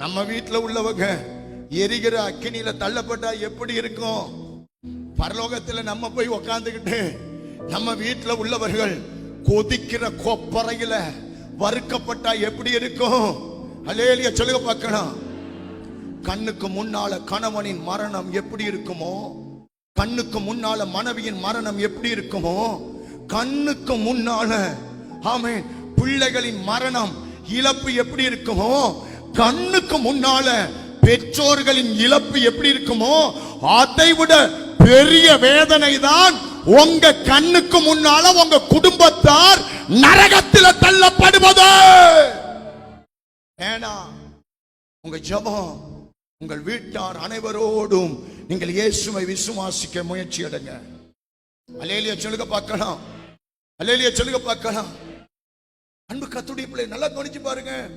நம்ம வீட்டுல உள்ளவங்க எரிகிற அக்கினியில தள்ளப்பட்டா எப்படி இருக்கும்? பரலோகத்துல நம்ம போய் உக்காந்துக்கிட்டு நம்ம வீட்டுல உள்ளவர்கள் கொதிக்கிற கொப்பரையில வறுக்கப்பட்டா எப்படி இருக்கும்? அல்லேலூயா சொல்லுங்க பார்க்கலாம். கண்ணுக்கு முன்னால கணவனின் மரணம் எப்படி இருக்குமோ, கண்ணுக்கு முன்னால மனைவியின் மரணம் எப்படி இருக்குமோ, கண்ணுக்கு முன்னால ஆமென் பிள்ளைகளின் மரணம் இழப்பு எப்படி இருக்குமோ, கண்ணுக்கு முன்னால பெற்றோர்களின் இழப்பு எப்படி இருக்குமோ, அதை விட பெரிய வேதனை தான் உங்க கண்ணுக்கு முன்னால உங்க குடும்பத்தார் நரகத்தில் தள்ளப்படுவது. ஏனா உங்க ஜெபம் உங்கள் வீட்டார் அனைவரோடும் நீங்கள் இயேசுவை விசுவாசிக்க முயற்சி எடுங்க. அல்லேலூயா சொல்லுங்க பார்க்கலாம். அல்லேலூயா சொல்லுங்க பார்க்கலாம். அன்பு கர்த்தருடைய பிள்ளை நல்லா கவனிச்சு பாருங்க.